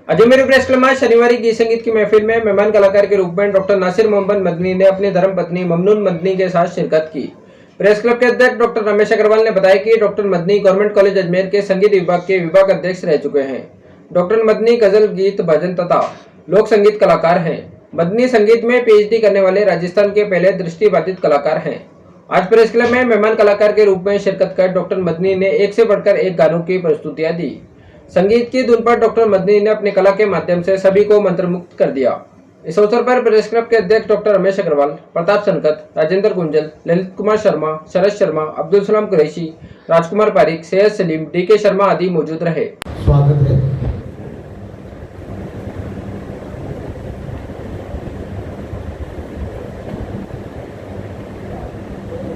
Ajmer press club में शनिवार गीत संगीत की महफिल में मेहमान कलाकार के रूप में डॉक्टर नासिर मोहम्मद मदनी ने अपनी धर्मपत्नी ममनून मदनी के साथ शिरकत की। प्रेस क्लब के अध्यक्ष डॉक्टर रमेश अग्रवाल ने बताया कि doctor Madani government college Ajmer के संगीत विभाग के विभाग अध्यक्ष रह चुके हैं। डॉक्टर मदनी गजल, गीत, भजन तथा लोक संगीत कलाकार हैं। मदनी संगीत में पीएचडी करने वाले राजस्थान के पहले दृष्टिबाधित कलाकार हैं। आज प्रेस क्लब में मेहमान कलाकार के रूप में शिरकत कर डॉक्टर मदनी ने एक से बढ़कर एक गानों की प्रस्तुतियां दी। संगीत की धुन पर डॉक्टर मदनी ने अपनी कला के माध्यम से सभी को मंत्रमुग्ध कर दिया। इस अवसर पर प्रेस क्लब के अध्यक्ष डॉक्टर रमेश अग्रवाल, प्रताप संकत, राजेंद्र गुंजल, ललित कुमार शर्मा, शरद शर्मा, अब्दुल सलाम कुरैशी, राजकुमार पारिक, सैयद सलीम, डीके शर्मा आदि मौजूद रहे। स्वागत है।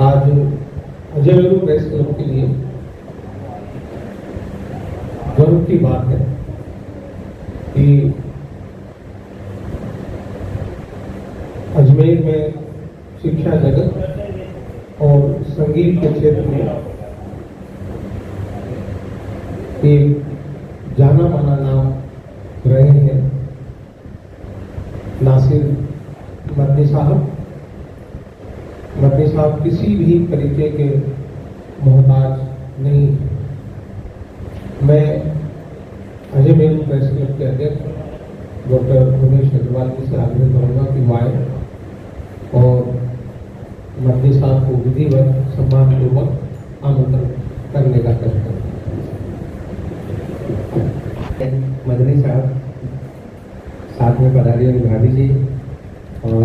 आज अजमेर प्रेस क्लब के लिए गर्व की बात है कि अजमेर में शिक्षा जगत और संगीत के क्षेत्र में एक जाना माना नाम रहे हैं नासिर मदनी साहब। मदनी साहब किसी भी तरीके के मोहताज नहीं। मैं अजमेर प्रेस क्लब के अध्यक्ष डॉक्टर रमेश अग्रवाल जी से आग्रह करूँगा कि वो आए और मदनी साहब को विधिवत सम्मानपूर्वक आमंत्रण करने का कष्ट करें। मदनी साहब, साथ में पधारी और भाभी जी और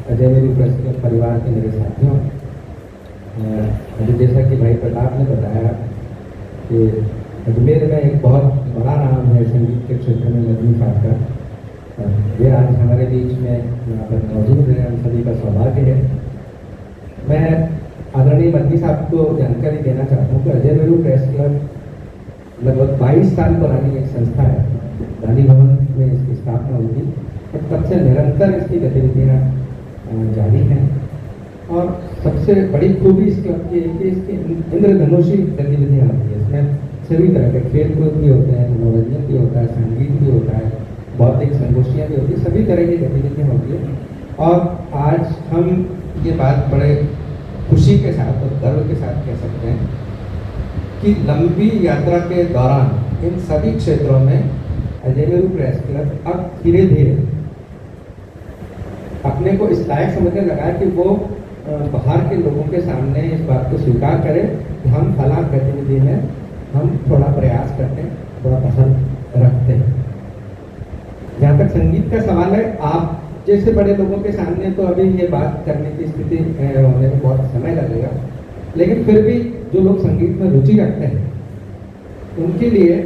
अजमेर प्रेस क्लब परिवार के मेरे साथियों, अभी जैसा कि भाई प्रताप ने बताया कि अजमेर में एक बहुत बड़ा नाम है संगीत के क्षेत्र में मदनी साहब का। ये आज हमारे बीच में यहाँ पर मौजूद है, हम सभी का सौभाग्य है। मैं आदरणीय मदनी साहब को जानकारी देना चाहता हूँ कि अजमेर प्रेस क्लब लगभग 22 साल पुरानी एक संस्था है। गांधी भवन में इसकी स्थापना हुई थी और तब से निरंतर इसकी गतिविधियाँ जारी हैं। और सबसे बड़ी खूबी इस क्लब की है कि इसकी इंद्रधनुषी गतिविधियाँ होती है। इसमें सभी तरह के खेल कूद भी होते हैं, मनोरंजन भी होता है, संगीत भी होता है, बौद्धिक संगोष्ठियाँ भी होती है, सभी तरह की गतिविधियाँ होती है। और आज हम ये बात बड़े खुशी के साथ और गर्व के साथ कह सकते हैं कि लंबी यात्रा के दौरान इन सभी क्षेत्रों में अजमेर प्रेस क्लब अब धीरे धीरे अपने को इस लायक समझने लगा कि वो बाहर के लोगों के सामने इस बात को स्वीकार करें कि हम फलां गतिविधि में हम थोड़ा प्रयास करते हैं, थोड़ा पसंद रखते हैं। जहाँ तक संगीत का सवाल है, आप जैसे बड़े लोगों के सामने तो अभी ये बात करने की स्थिति होने में बहुत समय लगेगा, लेकिन फिर भी जो लोग संगीत में रुचि रखते हैं उनके लिए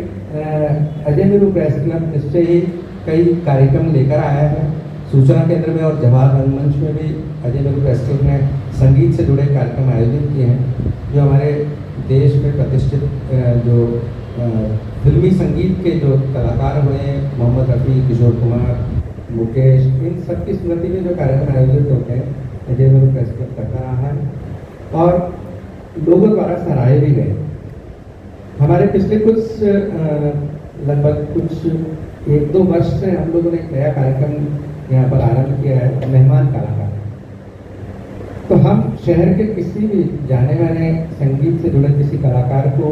अजमेर प्रेस क्लब निश्चय ही कई कार्यक्रम लेकर आया है। सूचना केंद्र में और जवाहर रंगमंच में भी अजमेर प्रेस क्लब ने संगीत से जुड़े कार्यक्रम आयोजित किए हैं, जो हमारे देश में प्रतिष्ठित जो फिल्मी संगीत के जो कलाकार हुए हैं, मोहम्मद रफ़ी, किशोर कुमार, मुकेश, इन सब की स्मृति में जो कार्यक्रम आयोजित होते हैं अजमेर प्रेस क्लब करता रहा है और लोगों द्वारा सराहे भी गए। हमारे पिछले कुछ लगभग कुछ 1-2 वर्ष से हम लोगों ने एक नया कार्यक्रम यहाँ पर आरंभ किया है, मेहमान कलाकार। तो हम शहर के किसी भी जाने वाले संगीत से जुड़े किसी कलाकार को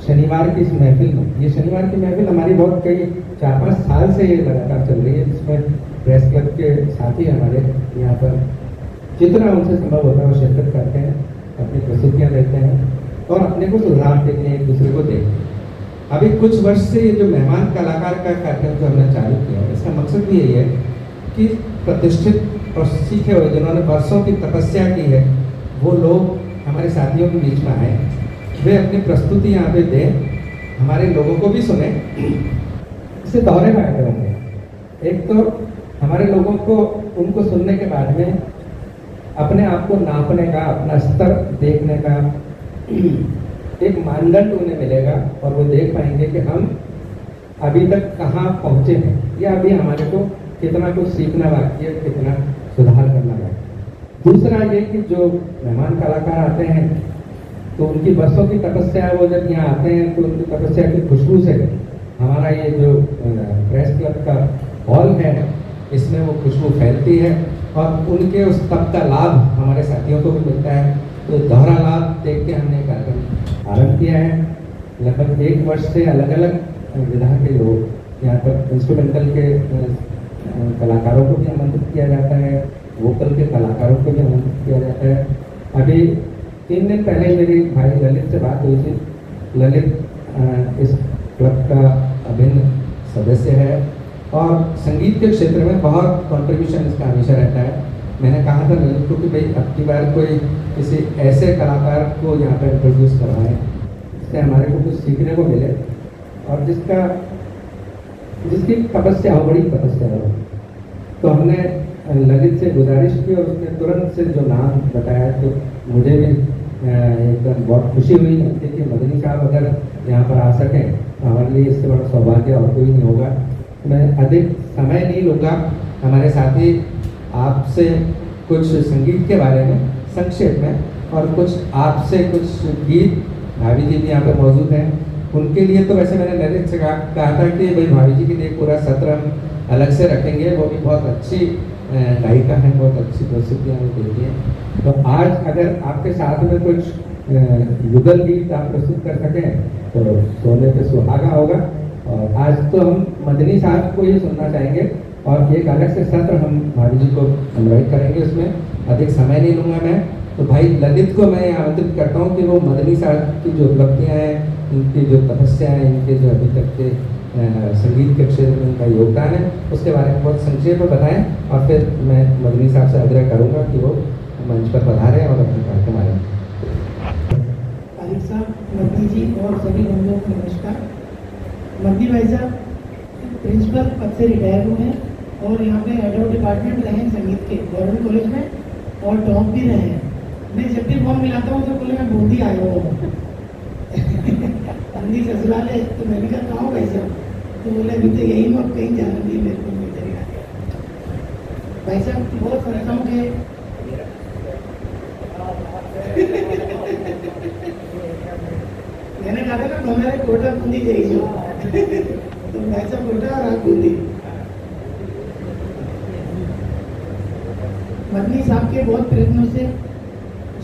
शनिवार की इस महफिल में, ये शनिवार की महफिल हमारी बहुत कई 4-5 साल से ये लगातार चल रही है, जिसमें प्रेस क्लब के साथी हमारे यहाँ पर जितना उनसे संभव होता है वो शिरकत करते हैं, अपनी प्रस्तुतियाँ देते हैं और अपने को सुझाव देते हैं, एक दूसरे को देखते हैं। अभी कुछ वर्ष से ये जो मेहमान कलाकार का कार्यक्रम जो हमने चालू किया है, इसका मकसद भी यही है कि प्रतिष्ठित और सीखे हुए जिन्होंने वर्षों की तपस्या की है वो लोग हमारे साथियों के बीच में आए, वे अपनी प्रस्तुति यहाँ पे दें, हमारे लोगों को भी सुने। इससे दोहरे फायदे होंगे। एक तो हमारे लोगों को उनको सुनने के बाद में अपने आप को नापने का, अपना स्तर देखने का एक मानदंड उन्हें मिलेगा और वो देख पाएंगे कि हम अभी तक कहाँ पहुँचे हैं या अभी हमारे को कितना कुछ सीखना बाकी है, कितना सुधार करना बाकी है। दूसरा ये कि जो मेहमान कलाकार आते हैं तो उनकी बरसों की तपस्या, वो जब यहाँ आते हैं तो उनकी तपस्या की खुशबू से हमारा ये जो प्रेस क्लब का हॉल है इसमें वो खुशबू फैलती है और उनके उस तप का लाभ हमारे साथियों को भी मिलता है। तो दोहरा लाभ देख के हमने कार्यक्रम आरंभ किया है। लगभग 1 वर्ष से अलग अलग विधा के लोग यहाँ पर इंस्ट्रूमेंटल के कलाकारों को भी आमंत्रित किया जाता है, वोकल के कलाकारों को भी आमंत्रित किया जाता है। अभी 3 दिन पहले मेरी भाई ललित से बात हुई थी। ललित इस क्लब का अभिन्न सदस्य है और संगीत के क्षेत्र में बहुत कंट्रीब्यूशन इसका हमेशा रहता है। मैंने कहा था ललित को कि भाई अब की बार कोई किसी ऐसे कलाकार को यहाँ पर इंट्रोड्यूस करवाएं जिससे हमारे को कुछ सीखने को मिले और जिसकी तपस्या हो, बड़ी तपस्या हो। तो हमने ललित से गुजारिश की और उसने तुरंत से जो नाम बताया तो मुझे भी एकदम बहुत खुशी हुई कि मदनी साहब अगर यहाँ पर आ सकें तो हमारे लिए इससे बड़ा सौभाग्य और कोई नहीं होगा। मैं अधिक समय नहीं लूँगा। हमारे साथी आपसे कुछ संगीत के बारे में संक्षेप में और कुछ आपसे कुछ गीत, भाभी जी भी यहाँ पर मौजूद हैं, उनके लिए तो वैसे मैंने ललित से कहा था कि भाई भाभी जी के लिए पूरा सत्र हम अलग से रखेंगे। वो भी बहुत अच्छी गायिका है, बहुत अच्छी प्रस्तुतियाँ वो देती हैं। तो आज अगर आपके साथ में कुछ युगल गीत आप प्रस्तुत कर सकें तो सोने पे सुहागा होगा। और आज तो हम मदनी साहब को ही सुनना चाहेंगे और एक अलग से सत्र हम भाभी जी को इन्वाइट करेंगे। उसमें अधिक समय नहीं लूँगा मैं। तो भाई ललित को मैं आमंत्रित करता हूँ कि वो मदनी साहब की जो उपलब्धियाँ हैं, इनकी जो तपस्या है, इनके जो अभी तक के संगीत के क्षेत्र में उनका योगदान है, उसके बारे में बहुत संक्षेप में बताएं और फिर मैं मदनी साहब से आग्रह करूँगा कि वो मंच पर पधारें और अपने कार्यक्रम आए। तारिक साहब, मदनी जी और सभी बंधुओं को नमस्कार। मदनी भाई साहब प्रिंसिपल पद से रिटायर हुए हैं और यहाँ पे हेड ऑफ डिपार्टमेंट रहे हैं संगीत के गवर्नमेंट कॉलेज में और टॉप भी रहे हैं। मैं जब भी फॉर्म मिलाता हूँ तो बोले मैं बूंदी आया हूँ बूंदी ससुराल है। तो मैंने कहा कहाँ भाई साहब? तो बोले अभी तो यही मैं कहीं जाना नहीं मेरे को। भाई साहब बहुत संस्थाओं के मैंने कहा था ना हमारे कोटा बूंदी जाइए तो भाई साहब कोटा और आप बूंदी। मदनी साहब के बहुत प्रयत्नों से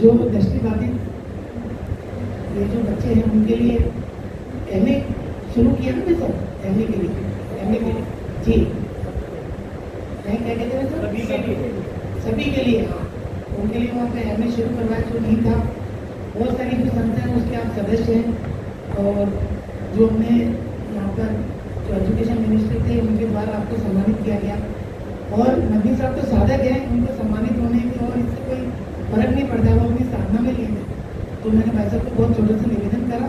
जो दृष्टिबाधित ये जो बच्चे हैं उनके लिए एमए शुरू किया ना सर, एमए के लिए जी क्या कहते हैं सर, सभी के लिए हाँ, उनके लिए वहाँ पे एमए शुरू करवाया जो नहीं था। बहुत सारी जो संस्था है उसके आप सदस्य हैं और जो हमने यहाँ पर जो एजुकेशन मिनिस्टर थे उनके द्वारा आपको सम्मानित किया गया। और नबी साहब तो साधक हैं, उनको सम्मानित होने की और इससे कोई फर्क नहीं पड़ता है, वो अपनी साधना में लिए थे। तो मैंने भाई साहब को बहुत छोटे से निवेदन करा,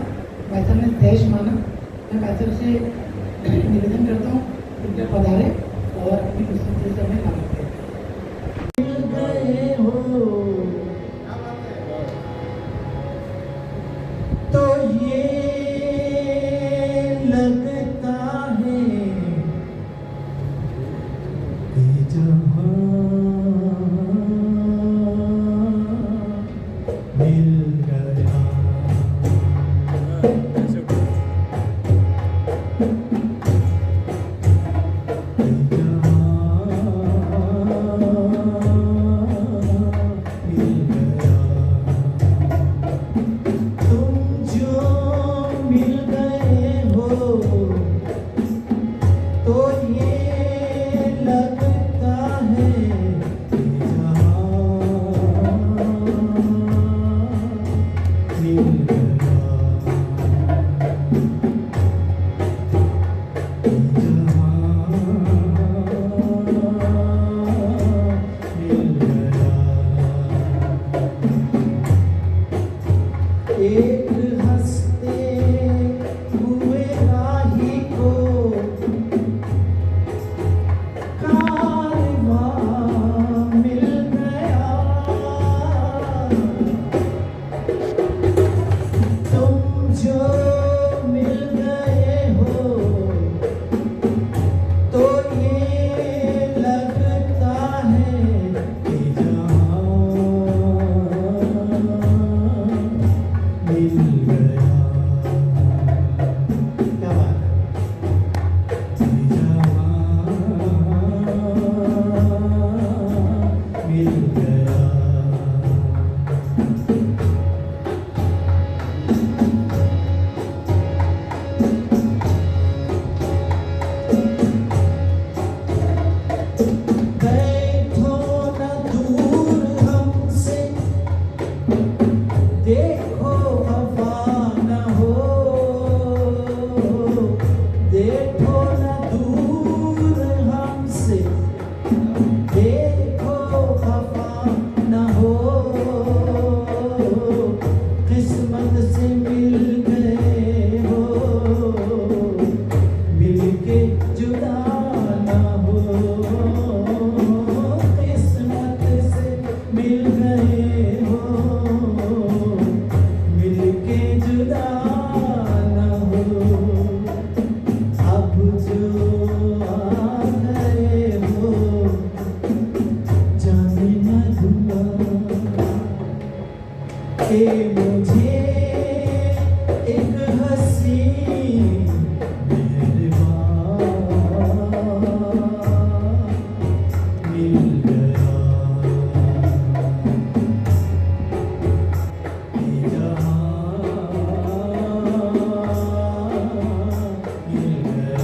भाई साहब ने तहश माना। मैं भाई साहब से निवेदन करता हूँ उनके पधारे और अपनी पुस्तक से हमें लागू करें। तो ये लगता है कि जहाँ मिल गया देखो खफा न हो, देखो न दूर हमसे, देखो खफा न हो, किस्मत से मिल गए हो, मिल के जुदा न हो, किस्मत से मिल गए हो, मिल के जुदा न हो, अब जो आ गए हो जाने न दूंगा कि मुझे एक हंसी मेहरबान मिल गया, ये जहां मिल गया।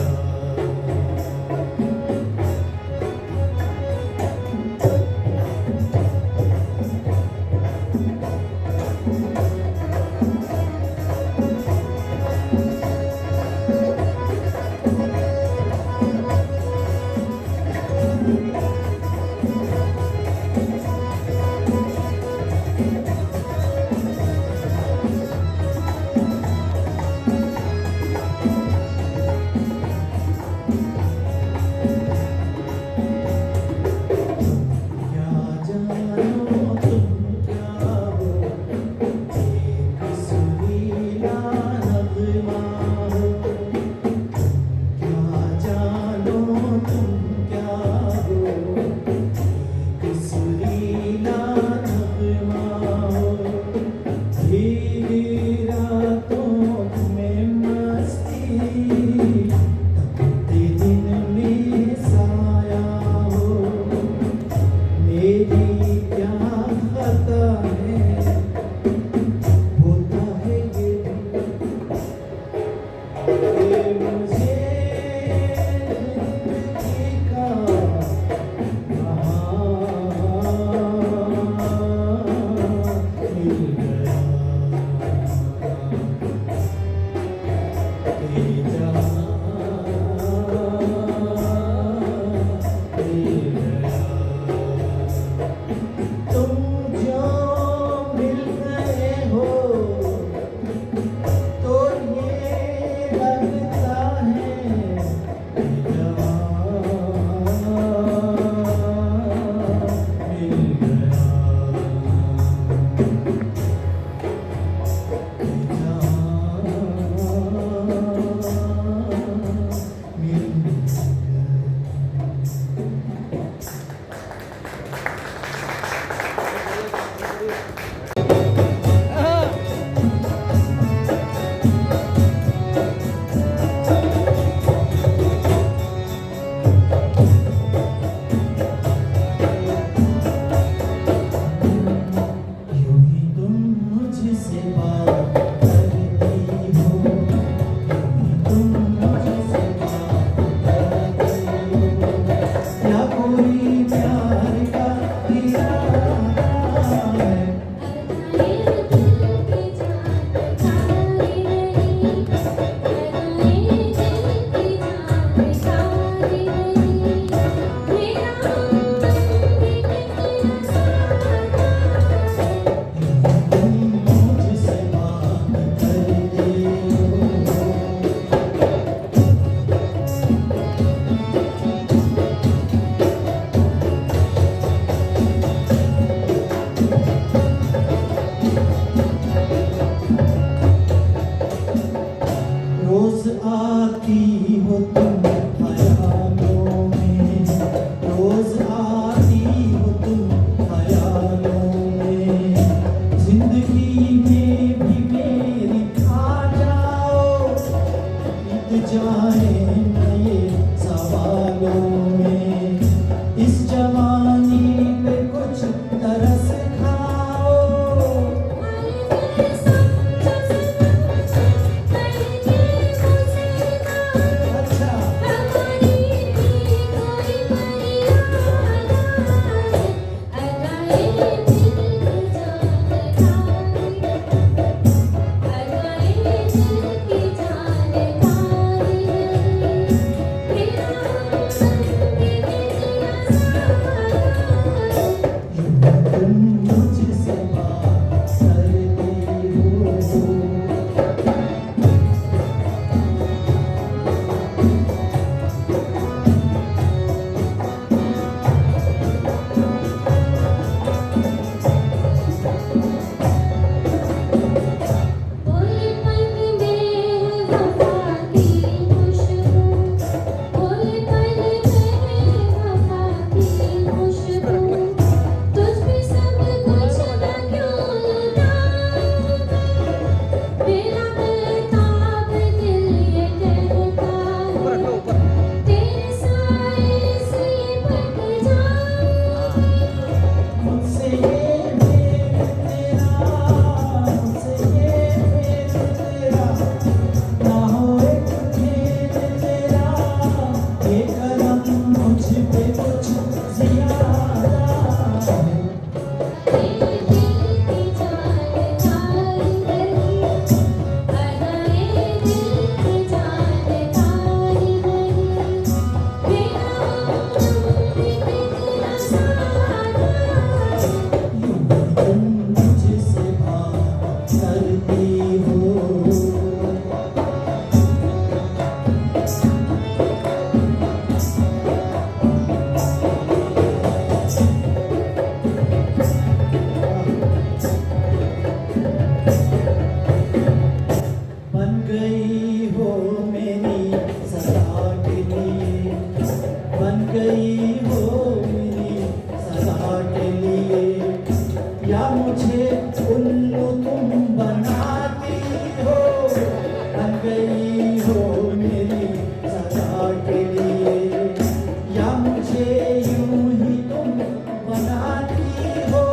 मुझे उल्लू तुम बनाती हो, बन गई हो मेरी सदा के लिए, या मुझे यूं ही तुम बनाती हो,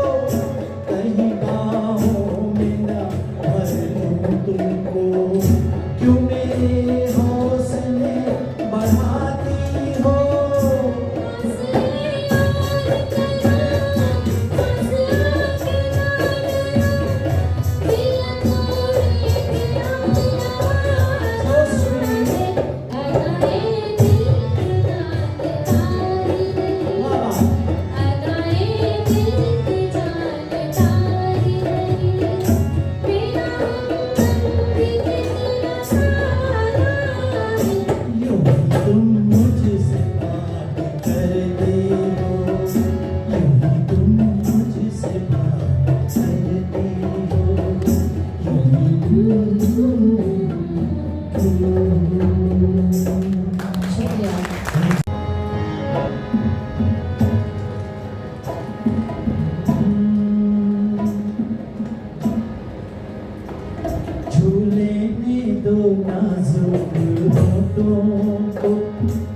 कहीं बाहों में न भर लूं तुमको, क्यों मेरे हौसले बढ़ाती हो। यूं ही तुम मुझसे बात करते हो, यूं ही तुम मुझसे बात करते हो, यूं ही झूले में दो नाजुक होठों को,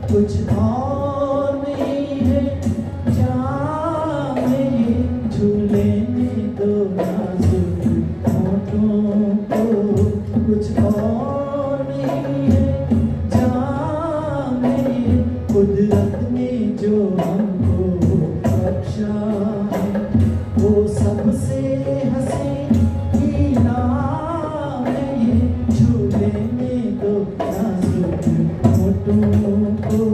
कुछ और नहीं है जाने, झूले में दो नाजुक होठों को, कुछ और नहीं है जाने, कुदरत ने जो हमको बख्शा है, वो सबसे हसीन ही नाम है ये, झूले में दो नाजुक होठों को।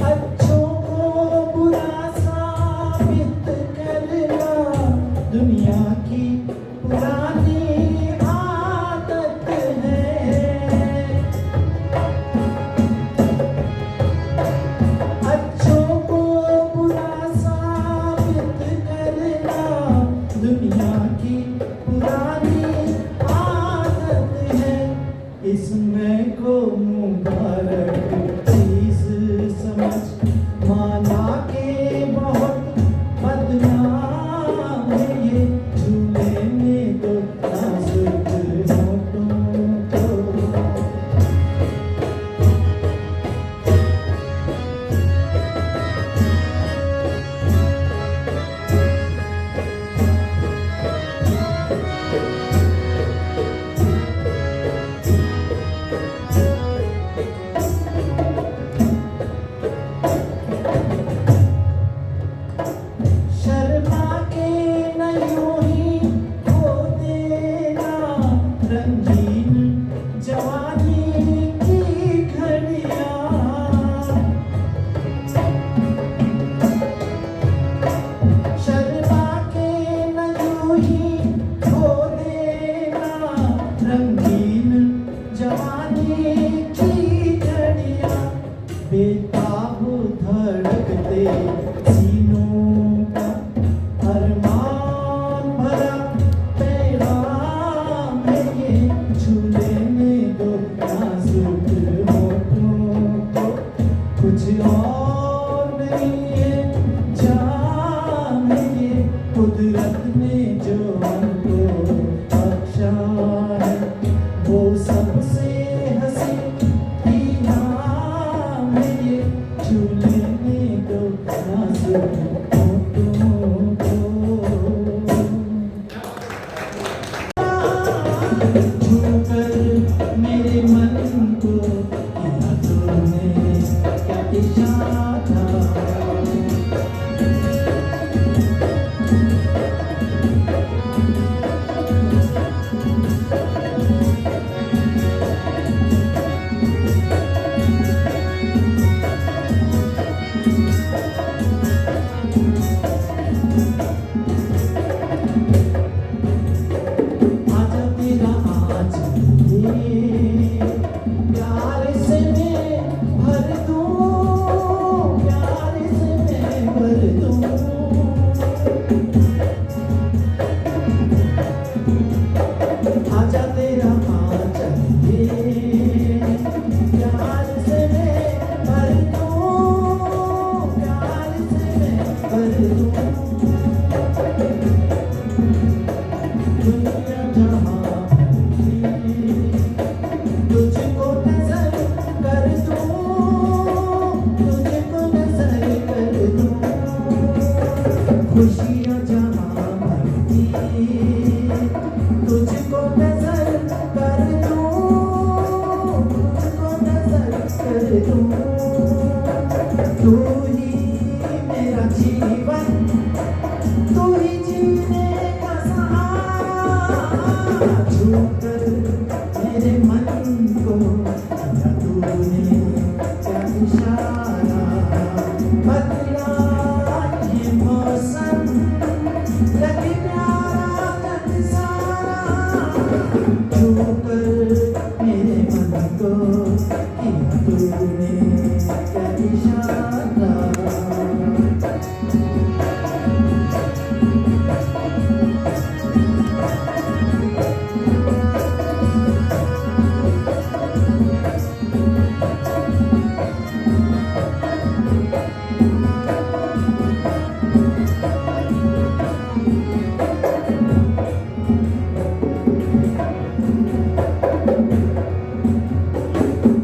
अच्छों को बुरा साबित करना दुनिया की पुरानी आदत है, अच्छों को बुरा साबित करना दुनिया की पुरानी आदत है, इसमें को मुबारक चीज समझ माना के बहुत बदनाम है ये, झूले में दो नाजुक होठों को। शर्मा के न यूं ही खो देना रंगीन जवानी की घड़ियां, शर्मा के न यूं ही खो देना रंगीन जवानी की घड़ियां, बेताब धड़कते सीनों का अरमान भरा पैगाम है ये, झूले में दो नाजुक होठों को, कुछ और नहीं है जान है ये, कुदरत ने जो हमको बख्शा है, वो सबसे हसीन ही नाम है ये, झूले में दो नाजुक होठों को। छूकर मेरे मन को किया तूने क्या इशारा, प्यार से मैं भर दूं, प्यार से दूं दुनिया जहां तुझको नजर कर दूं तुझको नजर कर दूं खुशियां जहां भरती तुझको नजर कर दूं तुझको नजर कर दूं तू ही मेरा जीवन तू ही जीने का सहारा छूकर मेरे मन को किया तूने क्या इशारा बदला ये मौसम लगे प्यारा तन सारा छूकर मेरे मन को किया तूने क्या इशारा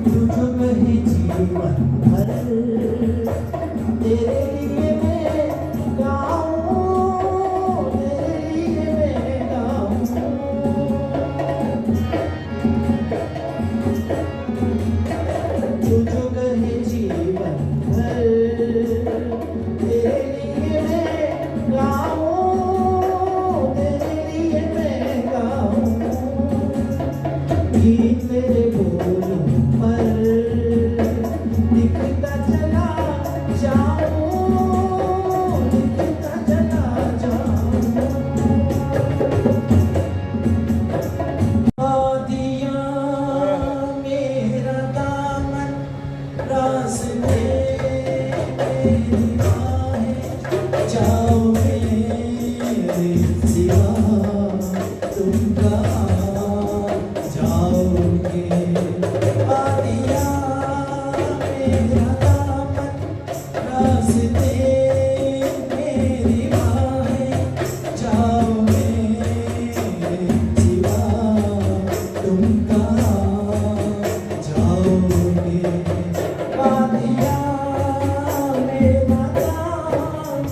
तुझो कहे जीवन भर तेरे लिए मैं गाऊं तेरे लिए मैं गाऊं तुझो कहे जीवन भर तेरे लिए मैं गाऊं तेरे लिए मैं गाऊं गीत तेरे बोलों पर लिखता चला जाऊं लिखता चला जाऊं दिया मेरा दामन रास्ते मेरी बाहें जाओ मेरे सिवा तुम कहाँ जाओगे आ दिया मेरा दामन रास्ते मेरी बाहें जाओ मेरे सिवा तुम कहाँ जाओगे आ दिया मेरा दामन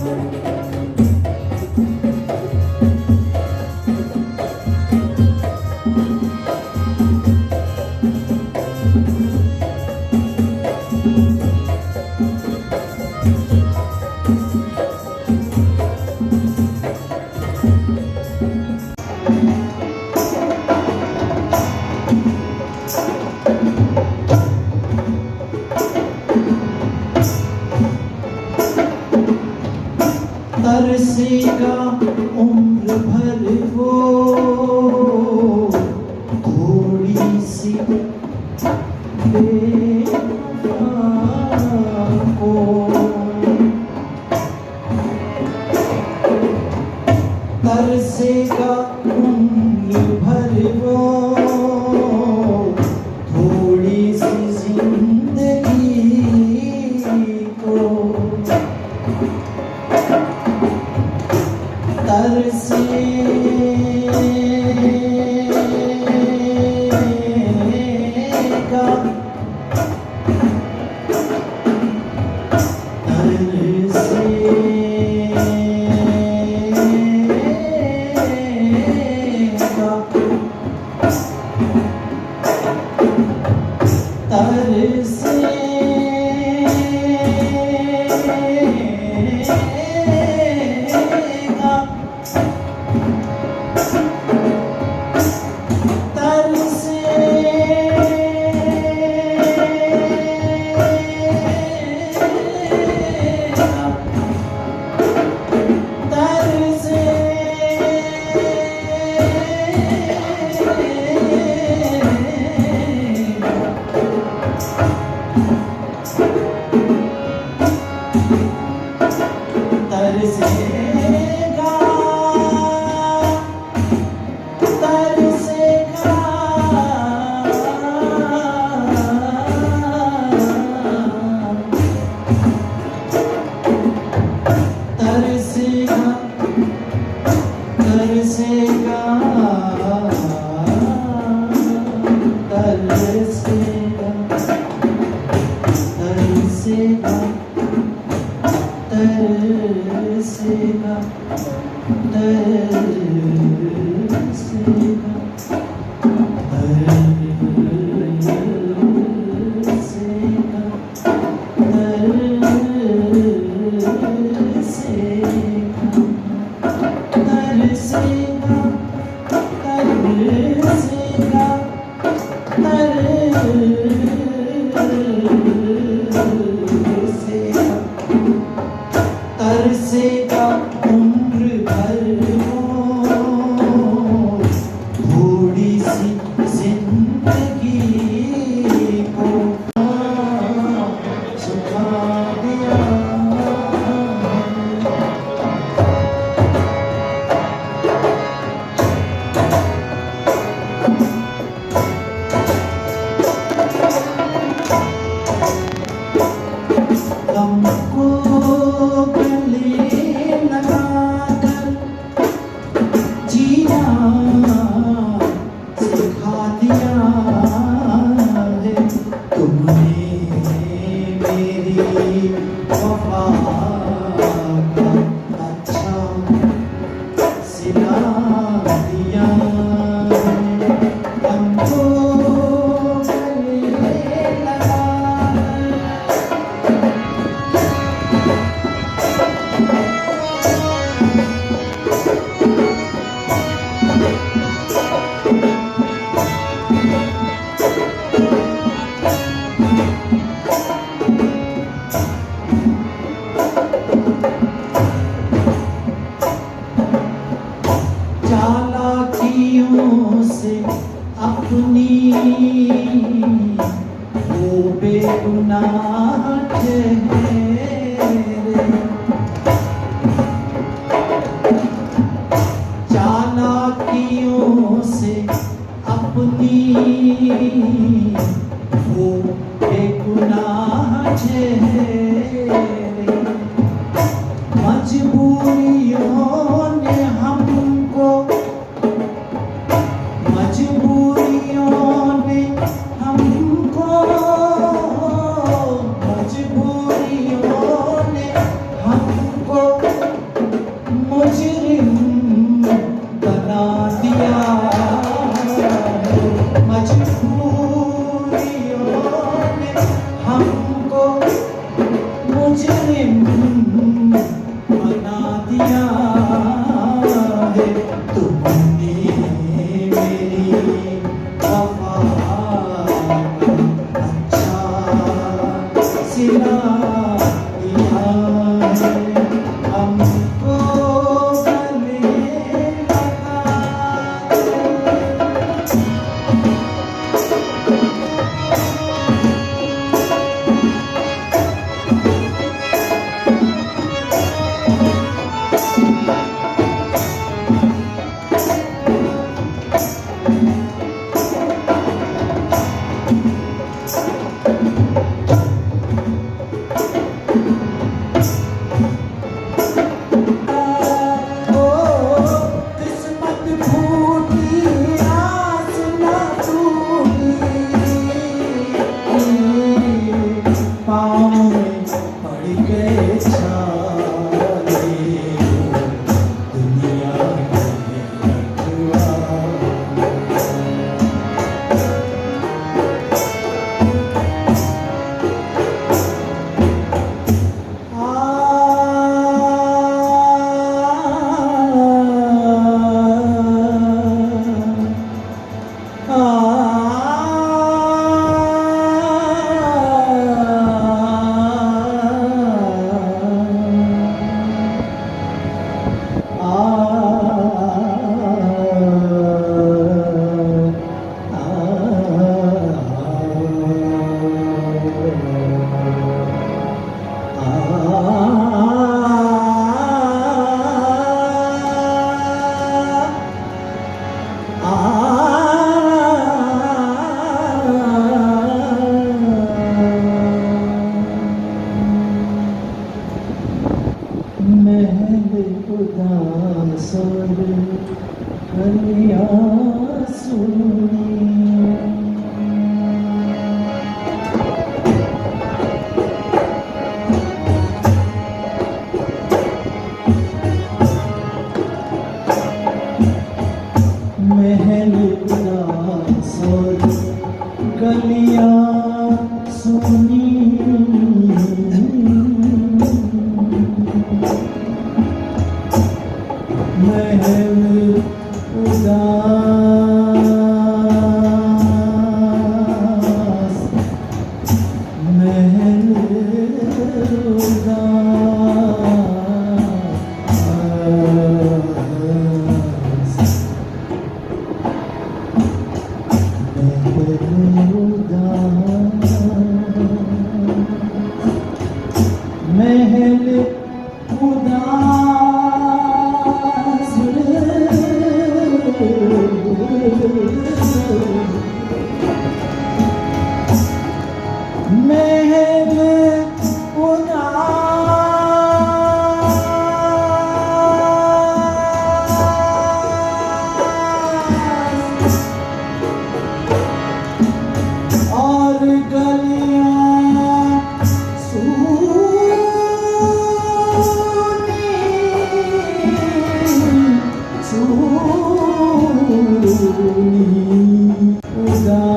तरसेगा उम्र भर वो थोड़ी सी बेवफा को तरसेगा उम्र भर वो थोड़ी सी जिंदगी को तरसेगा तरसेगा तरसेगा तरसेगा तरसेगा तरसेगा तरसेगा तरसेगा उम्र भर को थोड़ी सी जिंदगी को सुखा दिया हमको गले लगाकर जीना सिखा दिया है तुमने मेरी वफा का अच्छा सिला दिया है हमको गले लगाकर चालाकियों से अपनी वो बेगुनाह ठहरे चालाकियों से अपनी वो बेगुनाह ठहरे मजबूरियों ने हमको मजबूरियों ने हमको मजबूरियों ने हमको मुजरिम बना दिया मजबूरियों ने हमको मुजरिम बना दिया महल उदास और कलियां सुनी। महल उदास और गलियां सुनी। महल उदास, महल उदास, महल उदास, महल उदास और गलियां सूनी, सूनी। उदास,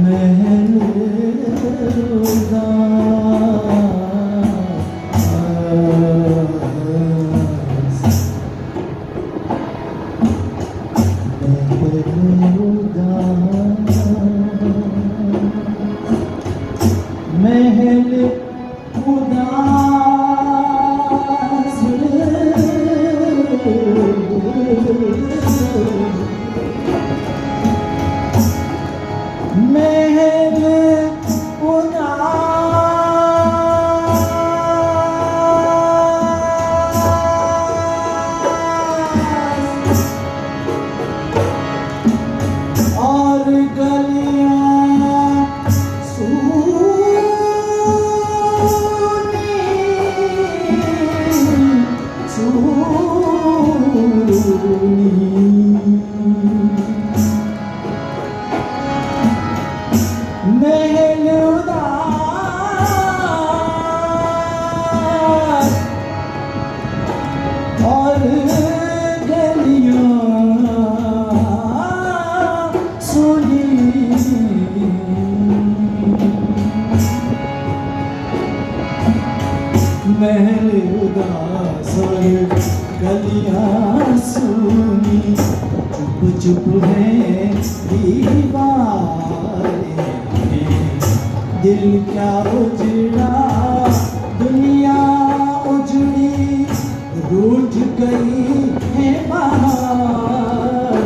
महल उदास, महल उदास, महल उदास और गलियां सूनी, सूनी। महल उदास और गलियां सुनी। महल उदास और गलियां सुनी। चुप चुप है दीवारें, दिल क्या उजड़ा, दुनिया उजड़ी, रूठ गई है बहार।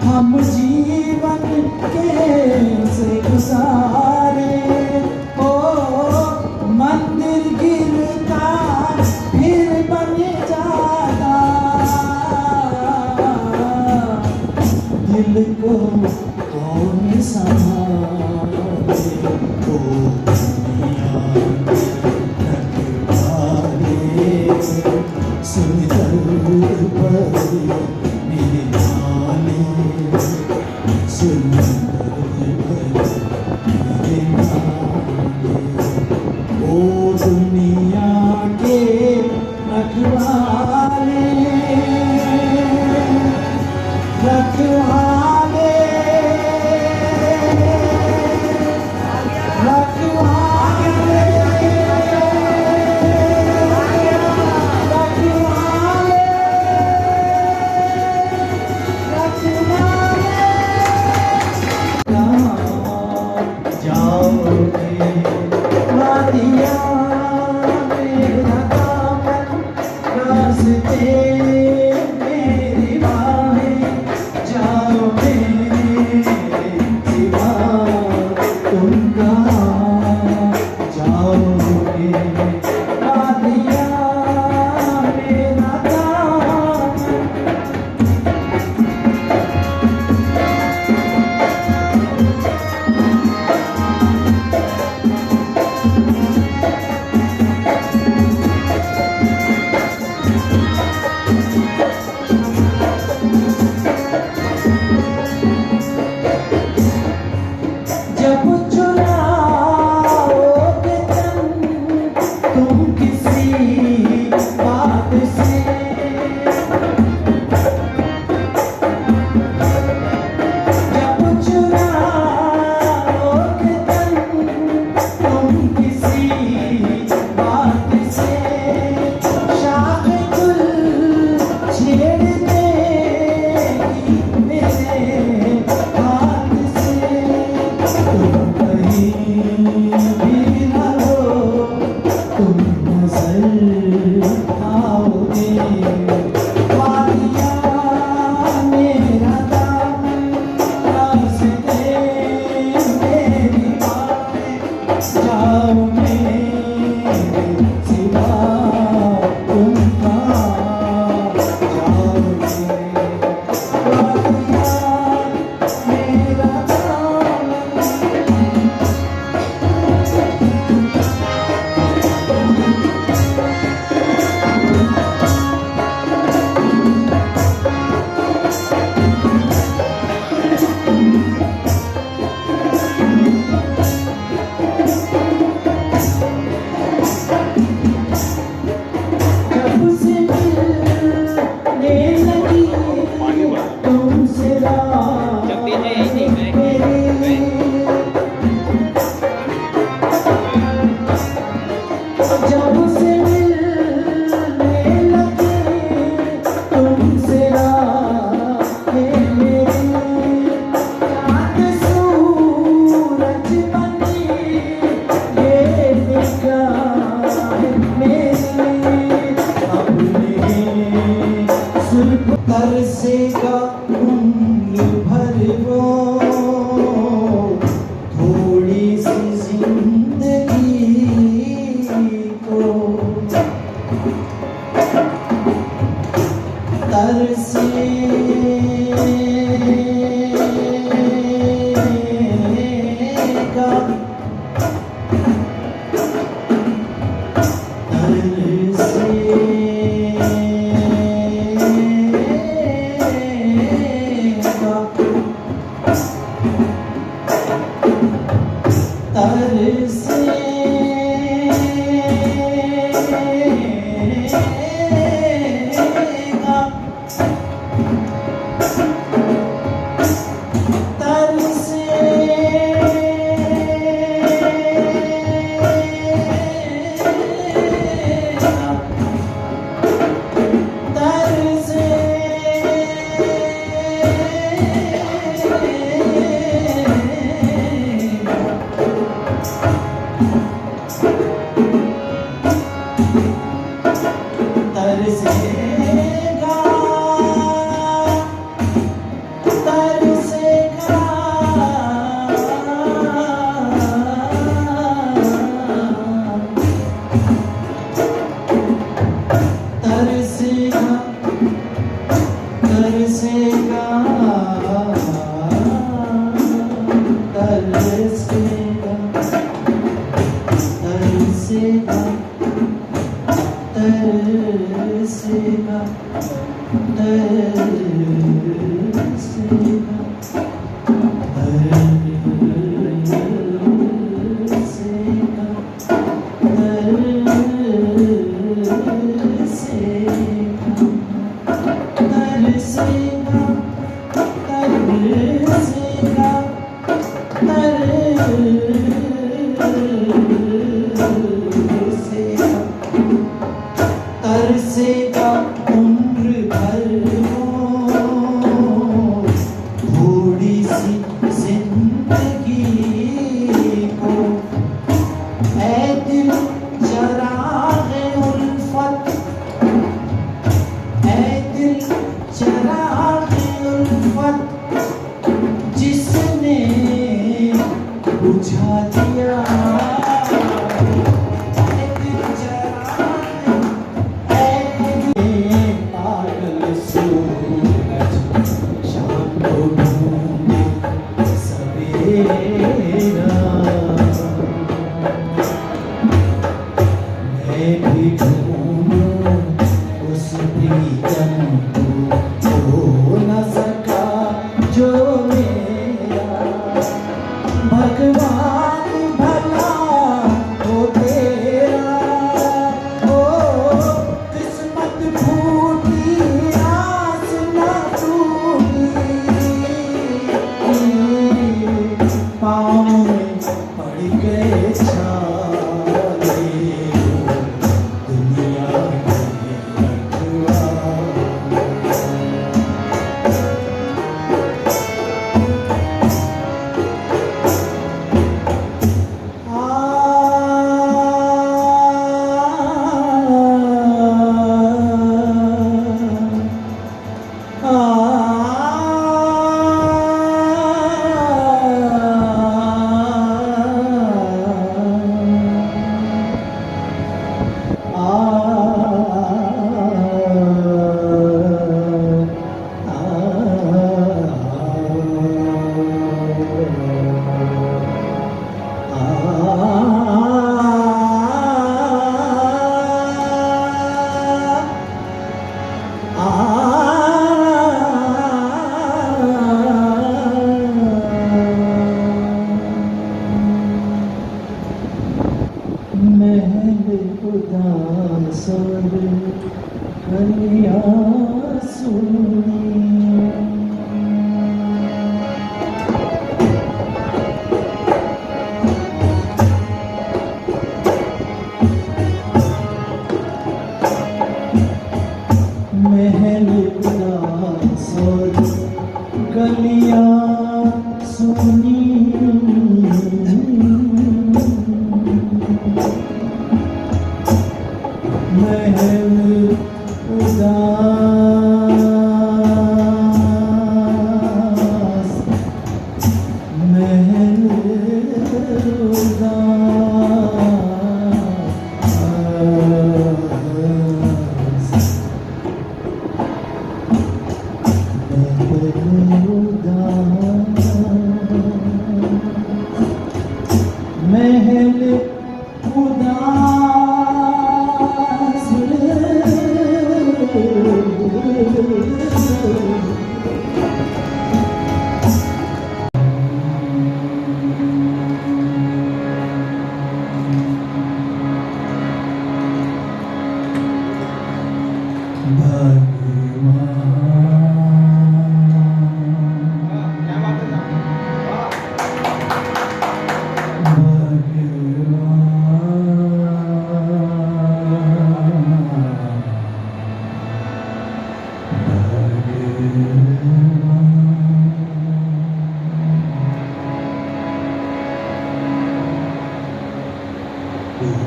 हम जीवन कैसे गुजारे, ओ मंदिर गिरता फिर बन जाता, दिल को कौन संभाले, ओ दुनिया रखवाले। सुन दर्द पड़े मेरे नाले, सुन दर्द पड़े मेरे नाले। ओ दुनिया के रखवाले, रखवाले, रखवाले, जाओगे वादिया मेरा दामन, रास्ते मेरी बाहें, जाओगे सिवा तुम कहाँ, जाओगे वादिया मेरा दामन। जाओ मेरे सिवा तुम कहाँ जाओ मेरा दामन जब से मिलने लगी तुमसे रात मेरी जब से मिलने लगी तुमसे रात मेरी चाँद सूरज बनी ये निगाहें मेरी अपने सुल्फ तरसेगा उम्र भर वो थोड़ी सी जिंदगी को तरसेगा तरसेगा उम्र भर थोड़ी सी जिंदगी को ऐ दिल चराग़े उल्फत ऐ दिल चराग़े उल्फत जिसने बुझा दिया जो मेरा भगवान भला उदास और कलियां सुनी महल उदास और गलियां सुनी महल उदास महल उदास महल उदास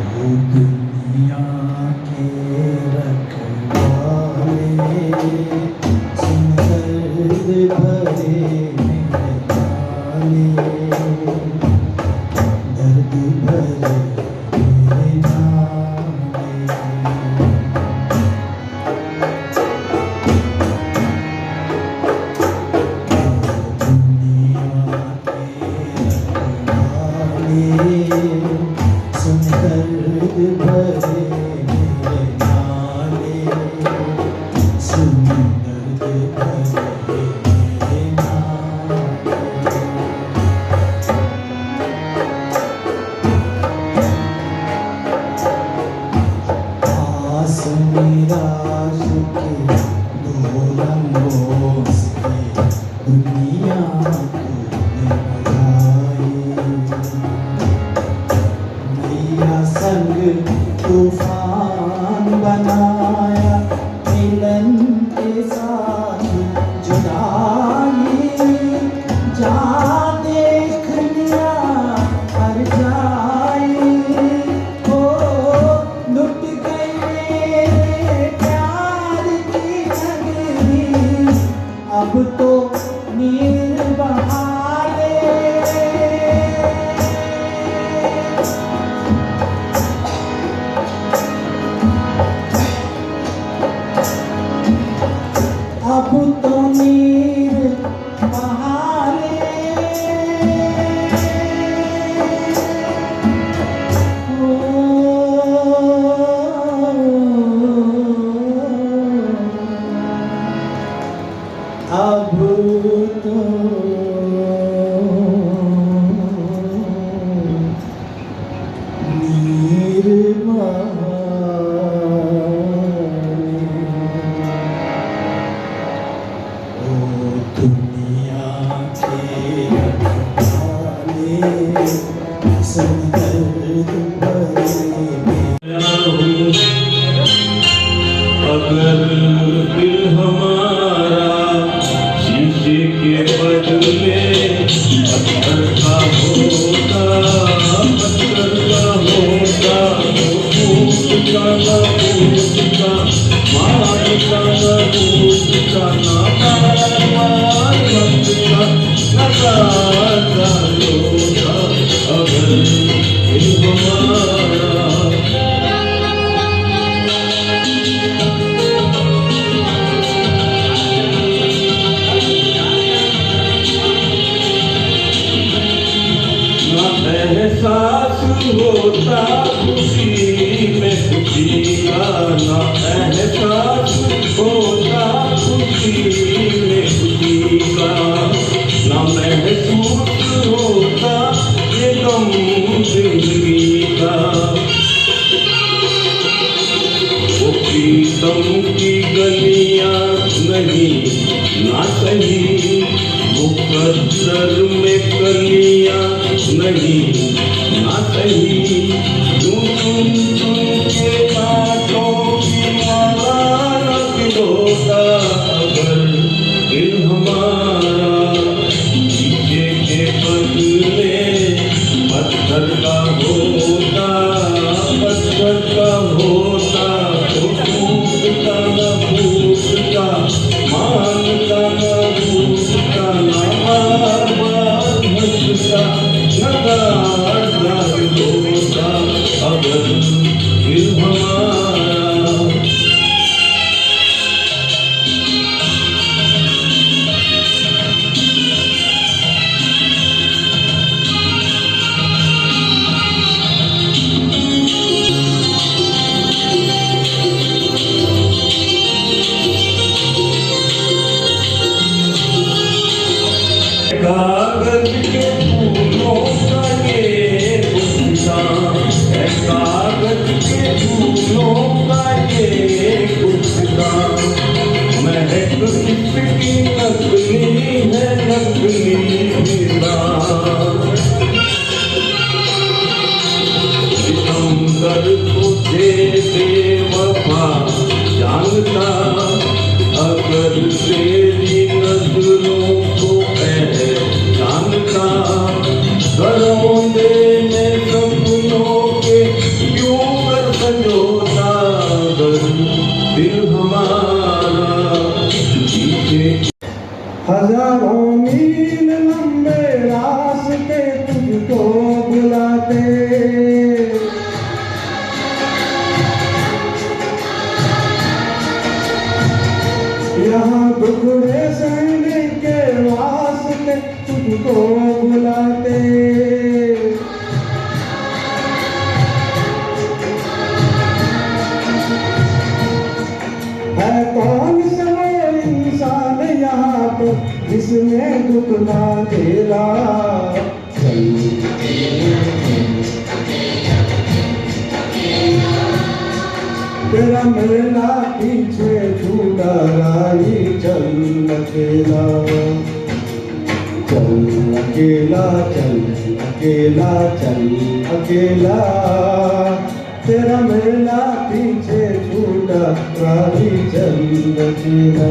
दुनिया के रखवाले सुंदर भरे मेरे दर्द भरे मेरे नाले दुनिया के रखवाले सुंदर भरे मेरे नाले सुंदर भरे मेरे नाले आस निराश के दो रंगों से दुनिया को लगाए मैया संग तूफान बनाया मिलन के साथ जुदाई जा देख लिया हर जाई हो लुट गई मेरे प्यार की नगरी अब तो नीर बहारे अब तो नीर बहारे अब तो नीर ओ दुनिया के रखवाले सुंदर भरे अगर दिल हमारा शीशे के बदले पत्थर का होता पत्थर का होता फूट का न फूट का मार का न फूट का न मार का न होता अगर दिल हमारा एहसास होता खुशी में खुशी का ना एहसास होता खुशी में खुशी का ना महसूस होता ये गम जिंदगी का सितम की गलियां नहीं ना सही, मुकद्दर में कलियां नहीं ना सही, चुन चुन चुन के कांटों की माला न पिरोता अगर दिल हमारा शीशे के बदले पत्थर का होता, पत्थर का होता तो टूटता न फूटता, मानता न फूटता, न बार बार हंसता, न दार दार होता अगर दिल हमारा। कागज के फूलों का ये गुलशन है, कागज के फूलों का ये गुलशन, महक किसकी नकली है, नकली सितमगर को दे वफा जानता अगर तेरी नजरों को जानता, घरौंदे में सपनों के क्यों कर संजोता अगर दिल हमारा पीछे। हजारों मील लंबे रास्ते तुझको बुलाते, यहाँ दुखड़े सहने के वास्ते तुझको बुलाते, है कौन सा वो इंसान यहाँ पर जिसने दुख ना झेला, तेरा मेला पीछे छूटा राही चल अकेला, चल अकेला, चल अकेला, चल अकेला, तेरा मेला पीछे छूटा राही चल अकेला।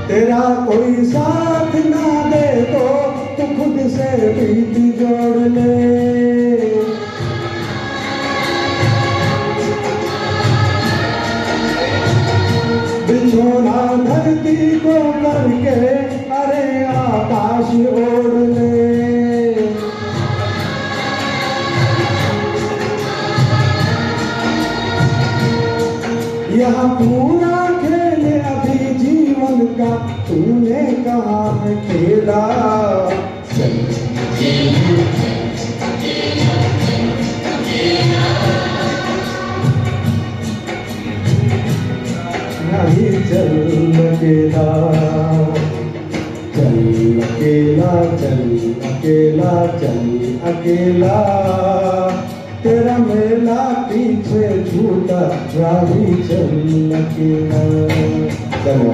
तेरा कोई साथ ना दे तो तू खुद से प्रीति जोड़ ले, बिछोना धरती को करके अरे आकाश ओढ़ ले, यह पूरा खेल अभी जीवन का तूने कहाँ खेला, नहीं चल अकेला, चल अकेला, चल अकेला, चल अकेला, तेरा मेला पीछे छूटा राही चल अकेला। चलो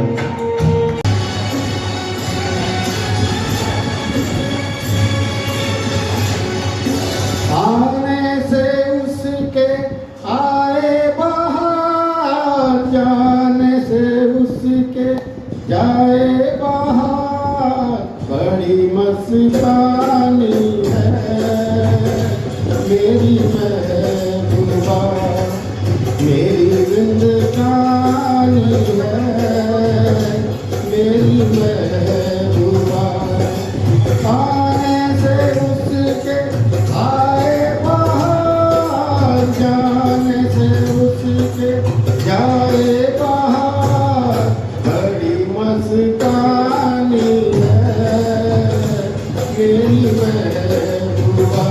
आने से उसके आए बहार, जाने से उसके जाए बहार, बड़ी मस्तानी है। मेरी महबूबा मेरी जिंदगानी है मेरी महबूबा आने से उसके आए बाहर जाने से उसके जाए बाहर बड़ी मस्तानी है मेरी महबूबा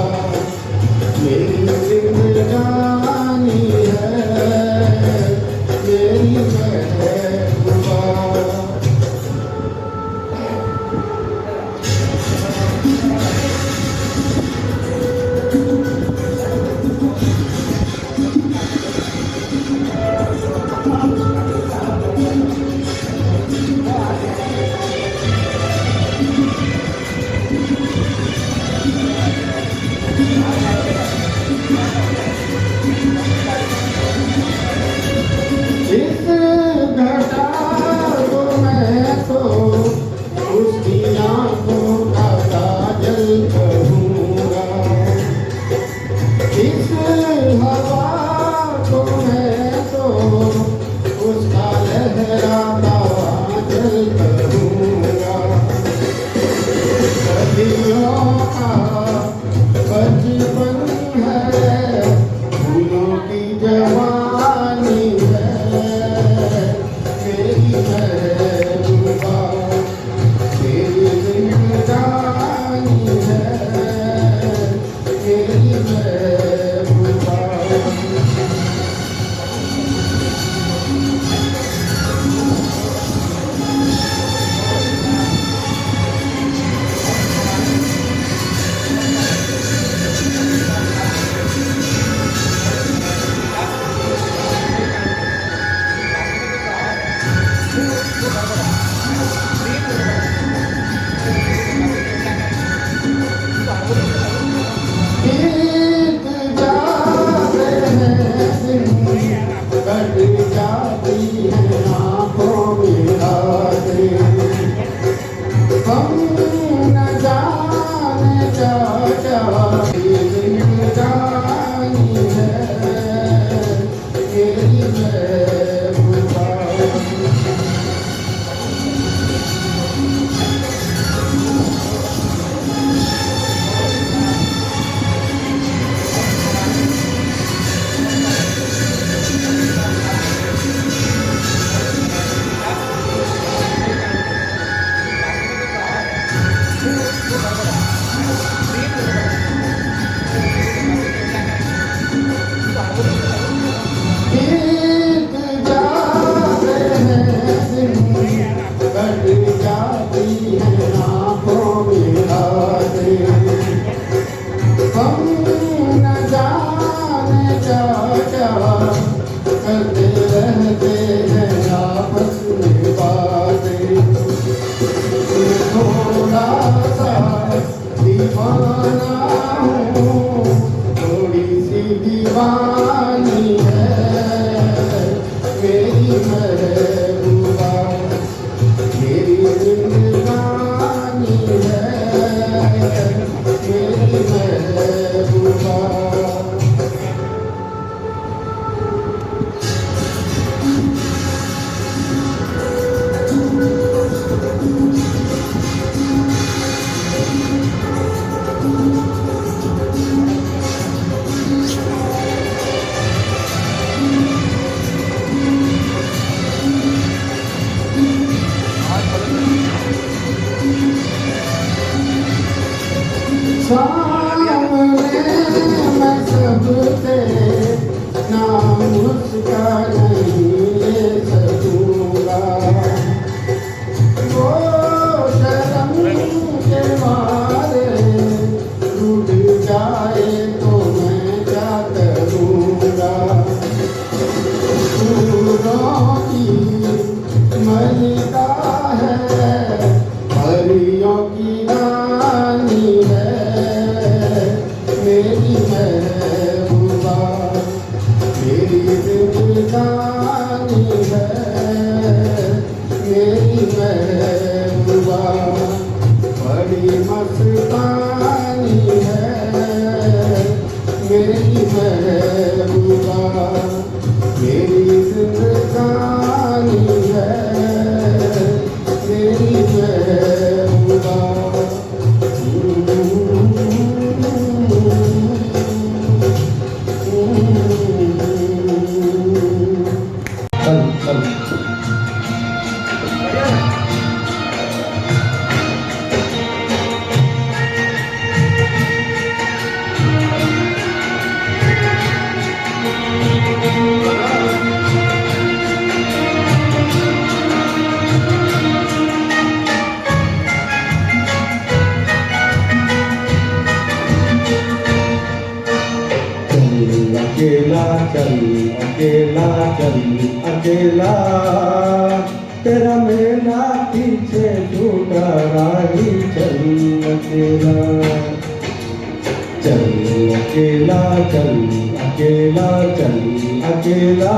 मेरी जिंदगानी है मेरी महबूबा इस घटा को मैं तो उसकी आंखों का काजल कहूँगा इस हवा को मैं तो उसका लहराता आंचल कहूँगा सदियों का बचपन है फूलों की जवानी है मेरी महबूबा मेरी जिंदगानी है मेरी महबूबा बीत जाते हैं दिन कट जाती है आँखों में रातें हम न जाने क्या क्या जिंदगानी है मेरी महबूबा बीत जाते हैं दिन कट जाती है आँखों में रातें हम न जाने क्या क्या करते रहते हैं आपस में बातें थोड़ा सा दीवाना हूँ थोड़ी सी दीवानी है मेरी महबूबा मेरी जिंदगानी है मेरी महबूबा सामने मैं सबसे नाम उसका नहीं ले सकूँगा वो शर्म के मारे टूट जाए तो मैं क्या करूँगा फूलों की मलिका है परियों की रानी है मेरी महबूबा मेरी जिंदगानी है मेरी महबूबा बड़ी मस्तानी है चल अकेला चल अकेला तेरा मेला पीछे छूटा राही चल अकेला चल अकेला चल अकेला चल अकेला